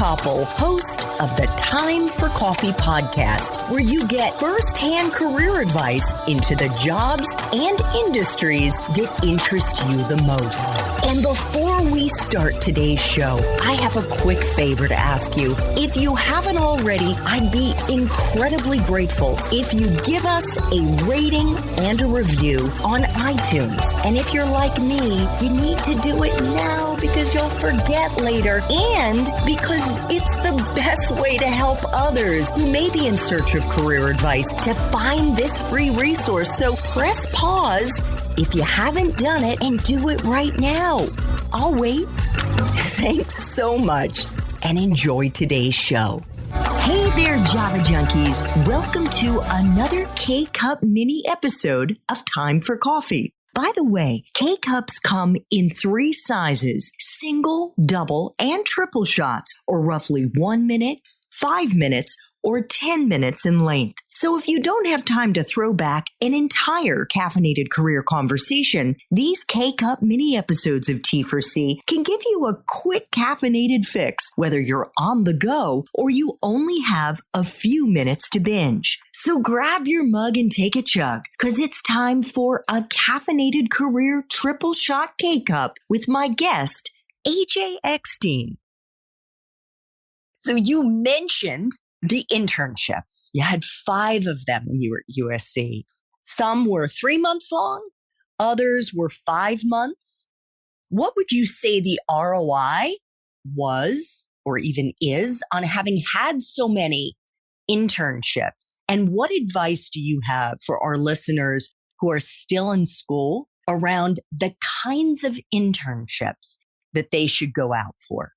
Koppel, host of the Time for Coffee podcast, where you get first-hand career advice into the jobs and industries that interest you the most. And before we start today's show, I have a quick favor to ask you. If you haven't already, I'd be incredibly grateful if you give us a rating and a review on iTunes. And if you're like me, you need to do it now because you'll forget later and because it's the best way to help others who may be in search of career advice to find this free resource. So press pause if you haven't done it and do it right now. I'll wait. Thanks so much and enjoy today's show. Hey there, Java Junkies. Welcome to another K-Cup mini episode of Time for Coffee. By the way, K-Cups come in 3 sizes, single, double, and triple shots, or roughly 1 minute, 5 minutes, or 10 minutes in length. So if you don't have time to throw back an entire caffeinated career conversation, these K-Cup mini episodes of T4C can give you a quick caffeinated fix, whether you're on the go or you only have a few minutes to binge. So grab your mug and take a chug, because it's time for a caffeinated career triple shot K-Cup with my guest, AJ Eckstein. So you mentioned the internships. You had 5 of them when you were at USC. Some were 3 months long. Others were 5 months. What would you say the ROI was, or even is, on having had so many internships? And what advice do you have for our listeners who are still in school around the kinds of internships that they should go out for?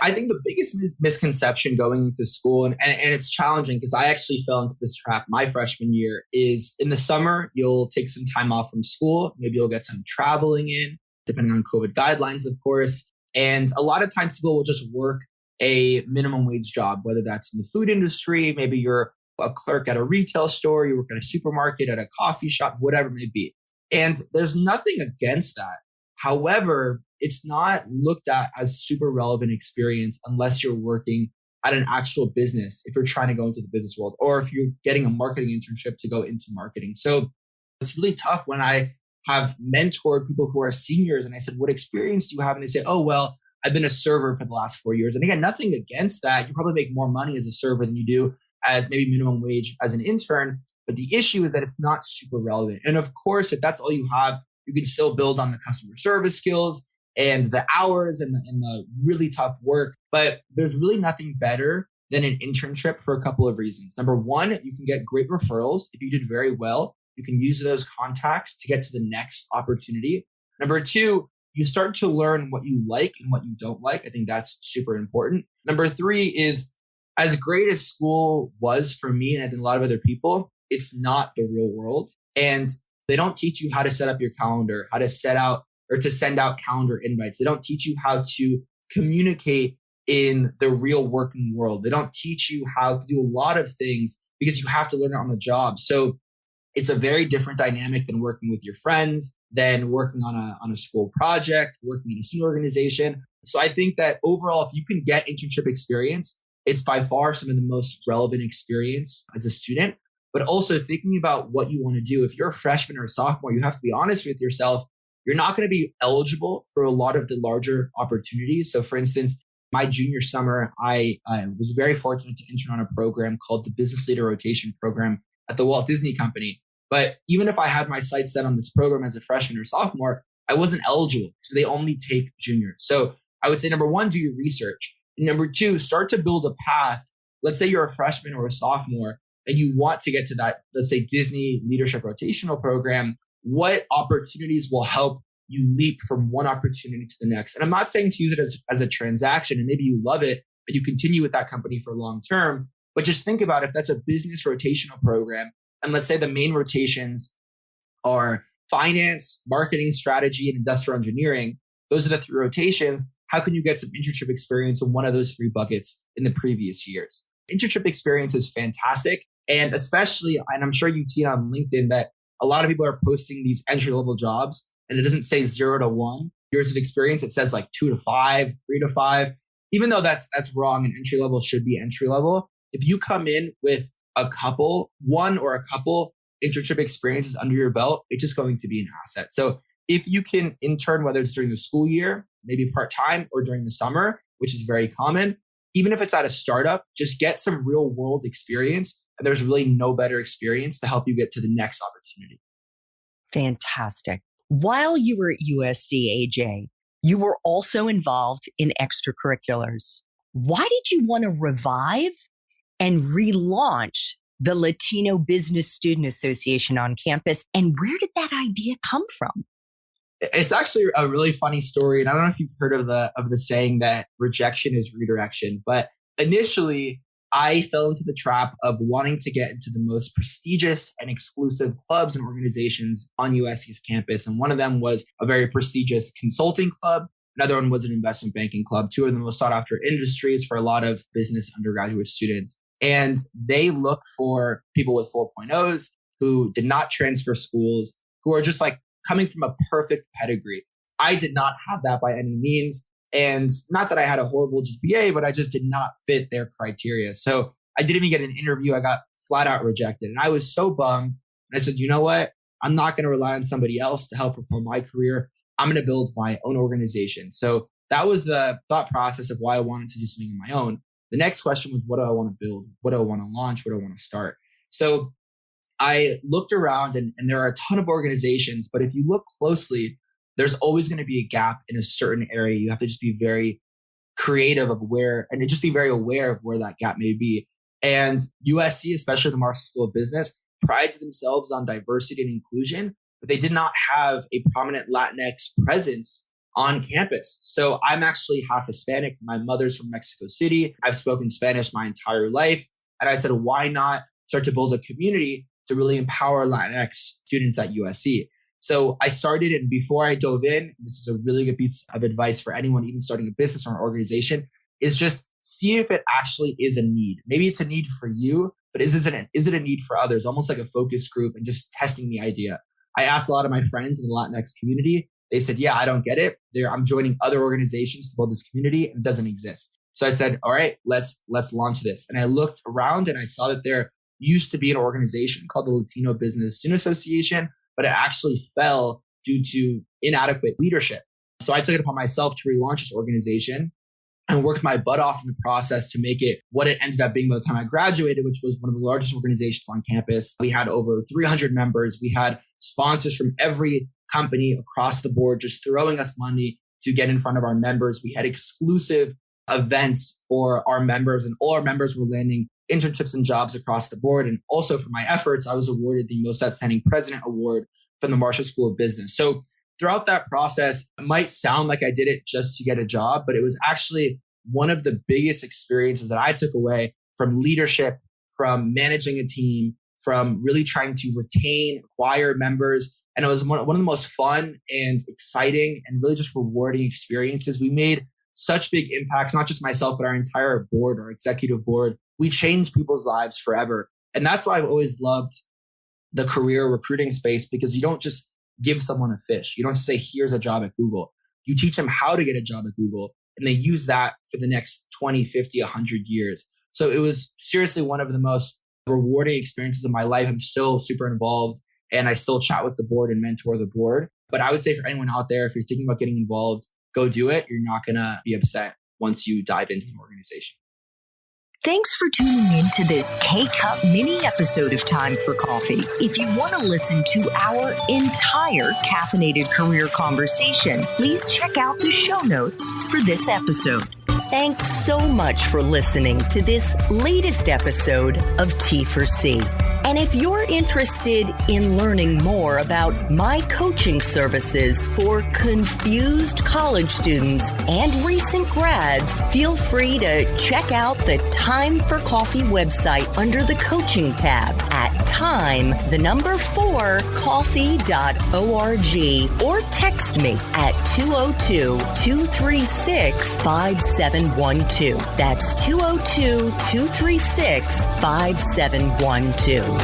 I think the biggest misconception going into school, and it's challenging because I actually fell into this trap my freshman year, is in the summer, you'll take some time off from school. Maybe you'll get some traveling in, depending on COVID guidelines, of course. And a lot of times people will just work a minimum wage job, whether that's in the food industry, maybe you're a clerk at a retail store, you work at a supermarket, at a coffee shop, whatever it may be. And there's nothing against that. However, it's not looked at as super relevant experience unless you're working at an actual business, if you're trying to go into the business world, or if you're getting a marketing internship to go into marketing. So it's really tough when I have mentored people who are seniors and I said, what experience do you have? And they say, oh, well, I've been a server for the last 4 years. And again, nothing against that. You probably make more money as a server than you do as maybe minimum wage as an intern. But the issue is that it's not super relevant. And of course, if that's all you have, you can still build on the customer service skills and the hours and the really tough work. But there's really nothing better than an internship for a couple of reasons. Number one, you can get great referrals. If you did very well, you can use those contacts to get to the next opportunity. Number two, you start to learn what you like and what you don't like. I think that's super important. Number three is, as great as school was for me and I think a lot of other people, it's not the real world. And they don't teach you how to set up your calendar, how to set out or to send out calendar invites. They don't teach you how to communicate in the real working world. They don't teach you how to do a lot of things because you have to learn it on the job. So it's a very different dynamic than working with your friends, than working on a school project, working in a student organization. So I think that overall, if you can get internship experience, it's by far some of the most relevant experience as a student. But also thinking about what you want to do. If you're a freshman or a sophomore, you have to be honest with yourself. You're not going to be eligible for a lot of the larger opportunities. So for instance, my junior summer, I was very fortunate to intern on a program called the Business Leader Rotation Program at the Walt Disney Company. But even if I had my sights set on this program as a freshman or sophomore, I wasn't eligible because they only take juniors. So I would say, number one, do your research. And number two, start to build a path. Let's say you're a freshman or a sophomore and you want to get to that, let's say, Disney Leadership Rotational Program. What opportunities will help you leap from one opportunity to the next? And I'm not saying to use it as a transaction and maybe you love it, but you continue with that company for long term. But just think about if that's a business rotational program. And let's say the main rotations are finance, marketing, strategy, and industrial engineering. Those are the 3 rotations. How can you get some internship experience in one of those 3 buckets in the previous years? Internship experience is fantastic. And especially, and I'm sure you've seen on LinkedIn that a lot of people are posting these entry-level jobs and it doesn't say 0 to 1 years of experience. It says like 2 to 5, 3 to 5. even though that's wrong and entry level should be entry level, if you come in with one or a couple internship experiences under your belt, it's just going to be an asset. So if you can intern, whether it's during the school year, maybe part-time, or during the summer, which is very common, even if it's at a startup, just get some real world experience. And there's really no better experience to help you get to the next opportunity. Fantastic. While you were at USC, AJ, you were also involved in extracurriculars. Why did you want to revive and relaunch the Latino Business Student Association on campus? And where did that idea come from? It's actually a really funny story. And I don't know if you've heard of the saying that rejection is redirection. But initially, I fell into the trap of wanting to get into the most prestigious and exclusive clubs and organizations on USC's campus. And one of them was a very prestigious consulting club. Another one was an investment banking club, two of the most sought after industries for a lot of business undergraduate students. And they look for people with 4.0s who did not transfer schools, who are just like coming from a perfect pedigree. I did not have that by any means. And not that I had a horrible GPA, but I just did not fit their criteria. So I didn't even get an interview. I got flat out rejected. And I was so bummed. And I said, you know what? I'm not going to rely on somebody else to help propel my career. I'm going to build my own organization. So that was the thought process of why I wanted to do something on my own. The next question was, what do I want to build? What do I want to launch? What do I want to start? So I looked around and there are a ton of organizations, but if you look closely, there's always going to be a gap in a certain area. You have to just be very creative of and just be very aware of where that gap may be. And USC, especially the Marshall School of Business, prides themselves on diversity and inclusion, but they did not have a prominent Latinx presence on campus. So I'm actually half Hispanic. My mother's from Mexico City. I've spoken Spanish my entire life. And I said, why not start to build a community to really empower Latinx students at USC? So I started, and before I dove in, this is a really good piece of advice for anyone even starting a business or an organization, is just see if it actually is a need. Maybe it's a need for you, but is it a need for others? Almost like a focus group and just testing the idea. I asked a lot of my friends in the Latinx community. They said, yeah, I don't get it. I'm joining other organizations to build this community and it doesn't exist. So I said, all right, let's launch this. And I looked around and I saw that there used to be an organization called the Latino Business Student Association, but it actually fell due to inadequate leadership. So I took it upon myself to relaunch this organization and worked my butt off in the process to make it what it ended up being by the time I graduated, which was one of the largest organizations on campus. We had over 300 members. We had sponsors from every company across the board just throwing us money to get in front of our members. We had exclusive events for our members, and all our members were landing internships and jobs across the board. And also for my efforts, I was awarded the Most Outstanding President Award from the Marshall School of Business. So throughout that process, it might sound like I did it just to get a job, but it was actually one of the biggest experiences that I took away from leadership, from managing a team, from really trying to acquire members. And it was one of the most fun and exciting and really just rewarding experiences. We made such big impacts, not just myself, but our entire board, our executive board. We changed people's lives forever. And that's why I've always loved the career recruiting space, because you don't just give someone a fish. You don't say, here's a job at Google. You teach them how to get a job at Google, and they use that for the next 20, 50, 100 years. So it was seriously one of the most rewarding experiences of my life. I'm still super involved and I still chat with the board and mentor the board. But I would say for anyone out there, if you're thinking about getting involved, go do it. You're not going to be upset once you dive into an organization. Thanks for tuning in to this K-Cup mini episode of Time for Coffee. If you want to listen to our entire caffeinated career conversation, please check out the show notes for this episode. Thanks so much for listening to this latest episode of T4C. And if you're interested in learning more about my coaching services for confused college students and recent grads, feel free to check out the Time for Coffee website under the coaching tab at time4coffee.org or text me at 202-236-5712. That's 202-236-5712.